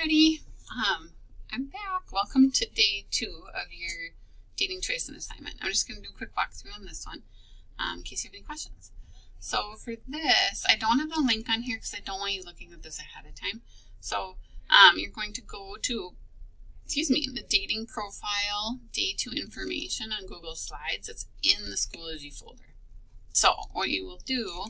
everybody. I'm back. Welcome to day 2 of your dating choice and assignment. I'm just going to do a quick walkthrough on this one in case you have any questions. So for this, I don't have the link on here because I don't want you looking at this ahead of time. So you're going to go to, the dating profile day 2 information on Google Slides. It's in the Schoology folder. So what you will do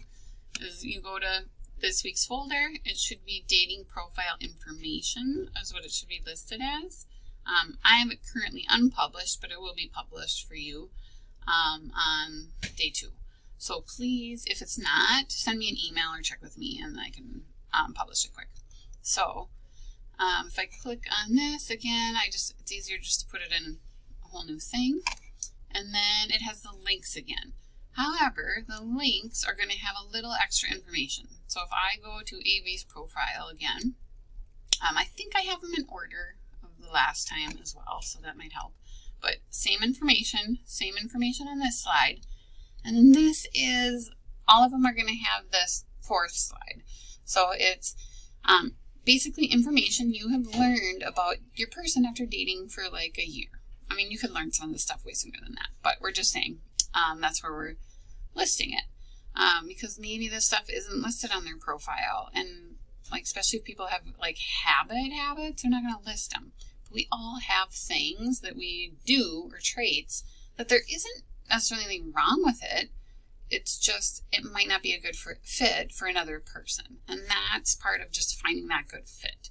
is you go to this week's folder. It should be dating profile information is what it should be listed as. I have it currently unpublished, but it will be published for you on day 2. So please, if it's not, send me an email or check with me and I can publish it quick. So if I click on this again, it's easier just to put it in a whole new thing. And then it has the links again. However, the links are going to have a little extra information. So if I go to AV's profile again, I think I have them in order of the last time as well, so that might help. But same information on this slide. And then this is, all of them are going to have this 4th slide. So it's basically information you have learned about your person after dating for like a year. I mean, you could learn some of this stuff way sooner than that, but we're just saying that's where we're listing it. Because maybe this stuff isn't listed on their profile, and like especially if people have like habits, they're not going to list them. But we all have things that we do or traits that there isn't necessarily anything wrong with it. It's just it might not be a good fit for another person, and that's part of just finding that good fit.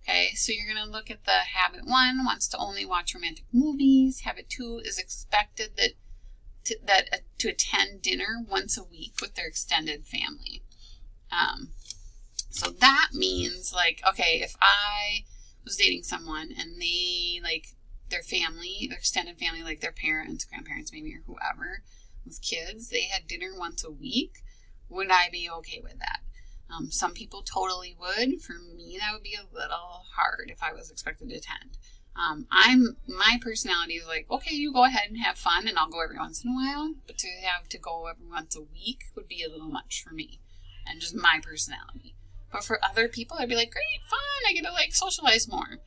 Okay, so you're going to look at the habit 1 wants to only watch romantic movies. Habit 2 is expected to attend dinner once a week with their extended family. So that means like, okay, if I was dating someone and they like their family, their extended family, like their parents, grandparents maybe, or whoever with kids, they had dinner once a week, would I be okay with that? Some people totally would. For me, that would be a little hard if I was expected to attend. My personality is like, okay, you go ahead and have fun and I'll go every once in a while, but to have to go every once a week would be a little much for me and just my personality. But for other people, I'd be like, great, fun, I get to like socialize more.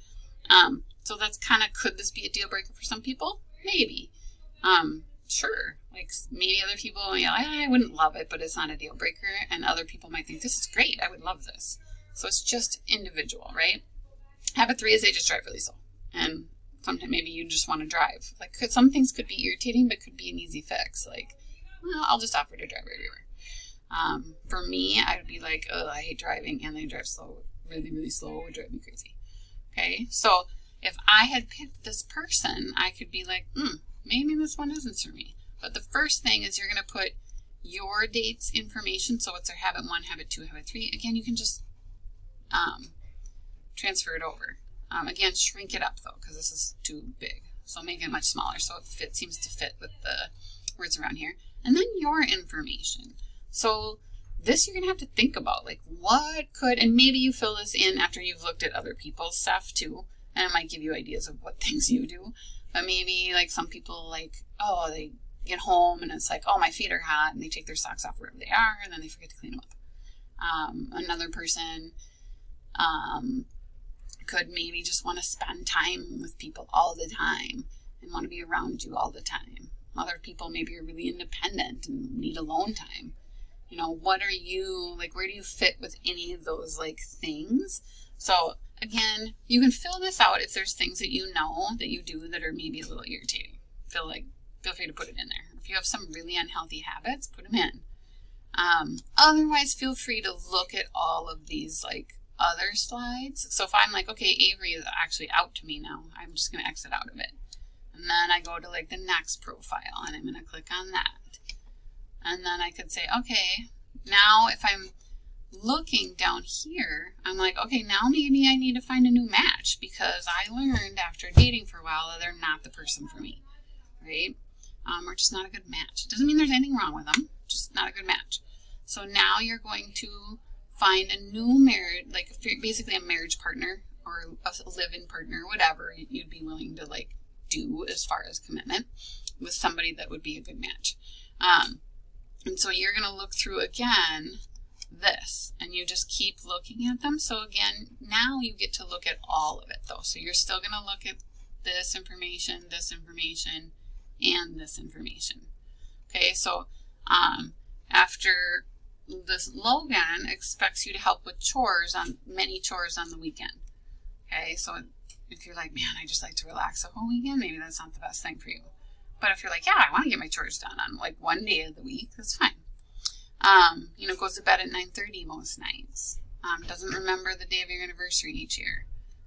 So that's kind of, could this be a deal breaker for some people? Maybe. Sure. Like maybe other people, I wouldn't love it, but it's not a deal breaker. And other people might think, this is great, I would love this. So it's just individual, right? Habit 3 is they just drive really slow. And sometimes maybe you just want to drive. Like some things could be irritating, but could be an easy fix. Like, well, I'll just offer to drive everywhere. For me, I would be like, oh, I hate driving, and they drive slow, really, really slow. It would drive me crazy. Okay, so if I had picked this person, I could be like, maybe this one isn't for me. But the first thing is you're going to put your date's information. So what's their habit 1, habit 2, habit 3. Again, you can just transfer it over. Again, shrink it up though, because this is too big. So make it much smaller so it seems to fit with the words around here. And then your information. So this you're going to have to think about, like what could, and maybe you fill this in after you've looked at other people's stuff too. And it might give you ideas of what things you do. But maybe like some people like, oh, they get home and it's like, oh, my feet are hot, and they take their socks off wherever they are and then they forget to clean them up. Another person, could maybe just want to spend time with people all the time and want to be around you all the time. Other people maybe are really independent and need alone time. You know, what are you, like, where do you fit with any of those, like, things? So, again, you can fill this out if there's things that you know that you do that are maybe a little irritating. Feel free to put it in there. If you have some really unhealthy habits, put them in. Otherwise, feel free to look at all of these, like, other slides. So if I'm like, okay, Avery is actually out to me now, I'm just going to exit out of it. And then I go to like the next profile and I'm going to click on that. And then I could say, okay, now if I'm looking down here, I'm like, okay, now maybe I need to find a new match because I learned after dating for a while that they're not the person for me, right? Or just not a good match. It doesn't mean there's anything wrong with them, just not a good match. So now you're going to find a new marriage, like basically a marriage partner or a live-in partner, whatever you'd be willing to like do as far as commitment with somebody that would be a good match. And so you're going to look through again this, and you just keep looking at them. So again, now you get to look at all of it though. So you're still going to look at this information, and this information. Okay, so after this, Logan expects you to help with many chores on the weekend. Okay, so if you're like, man, I just like to relax the whole weekend, maybe that's not the best thing for you. But if you're like, yeah, I want to get my chores done on like one day of the week, that's fine. Goes to bed at 9:30 most nights. Doesn't remember the day of your anniversary each year.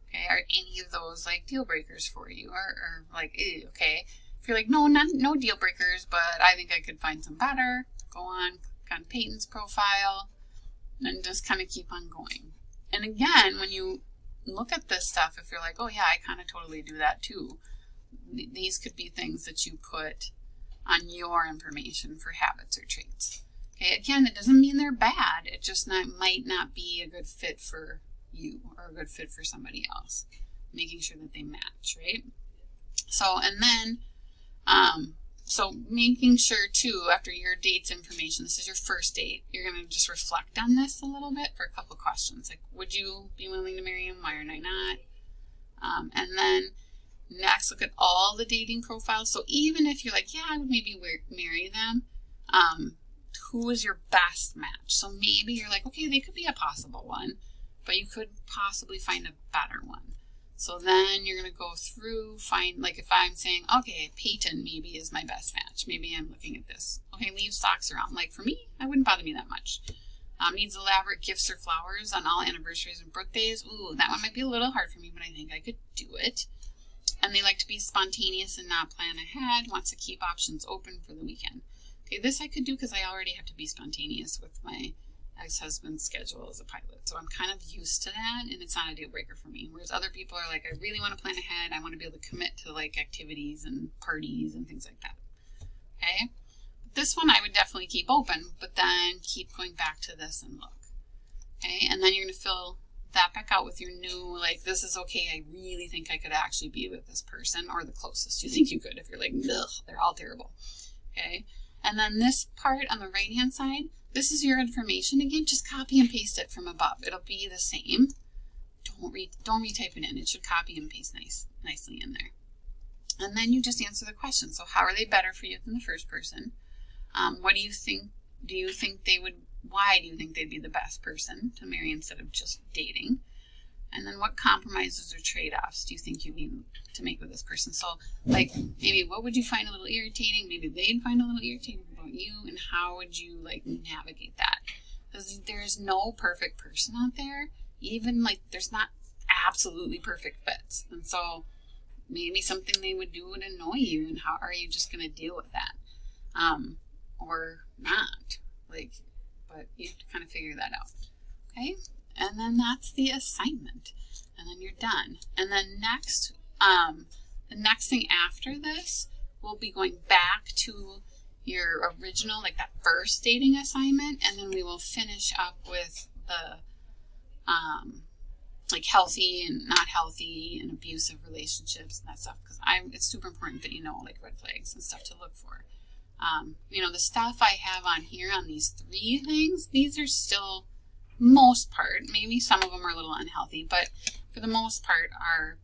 Okay, are any of those like deal breakers for you, or like, ew, okay? If you're like, no deal breakers, but I think I could find some better, go on Peyton's profile, and just kind of keep on going. And again, when you look at this stuff, if you're like, oh yeah, I kind of totally do that too, these could be things that you put on your information for habits or traits. Okay, again, it doesn't mean they're bad. It just might not be a good fit for you or a good fit for somebody else. Making sure that they match, right? So, and then, so making sure too, after your date's information, this is your first date, you're going to just reflect on this a little bit for a couple questions. Like, would you be willing to marry him? Why or not? And then next, look at all the dating profiles. So even if you're like, yeah, I would maybe marry them, who is your best match? So maybe you're like, okay, they could be a possible one, but you could possibly find a better one. So then you're going to go through, find, like if I'm saying, okay, Peyton maybe is my best match. Maybe I'm looking at this. Okay, leave socks around. Like for me, I wouldn't bother me that much. Needs elaborate gifts or flowers on all anniversaries and birthdays. Ooh, that one might be a little hard for me, but I think I could do it. And they like to be spontaneous and not plan ahead. Wants to keep options open for the weekend. Okay, this I could do because I already have to be spontaneous with my ex-husband's schedule as a pilot. So I'm kind of used to that, and it's not a deal breaker for me. Whereas other people are like, I really want to plan ahead. I want to be able to commit to like activities and parties and things like that. Okay, this one I would definitely keep open, but then keep going back to this and look. Okay, and then you're going to fill that back out with your new, like, this is okay. I really think I could actually be with this person, or the closest you think you could. If you're like, ugh, they're all terrible. Okay. And then this part on the right hand side, this is your information again. Just copy and paste it from above. It'll be the same. Don't retype it in. It should copy and paste nicely in there. And then you just answer the question. So how are they better for you than the first person? What do you think? Why do you think they'd be the best person to marry instead of just dating? And then what compromises or trade-offs do you think you need to make with this person? So, like, maybe what would you find a little irritating? Maybe they'd find a little irritating about you, and how would you, like, navigate that? Because there's no perfect person out there. Even, like, there's not absolutely perfect fits. And so maybe something they would do would annoy you, and how are you just going to deal with that? Or not. Like, but you have to kind of figure that out. Okay? And then that's the assignment. And then you're done. And then next, the next thing after this, we'll be going back to your original, like that first dating assignment. And then we will finish up with the, like healthy and not healthy and abusive relationships and that stuff. Because it's super important that you know, like, red flags and stuff to look for. The stuff I have on here on these 3 things, these are still, most part, maybe some of them are a little unhealthy, but for the most part are,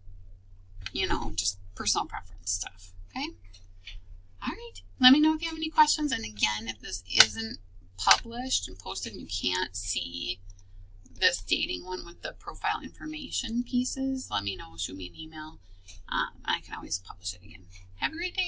just personal preference stuff. Okay. All right. Let me know if you have any questions. And again, if this isn't published and posted and you can't see this dating one with the profile information pieces, let me know. Shoot me an email. I can always publish it again. Have a great day.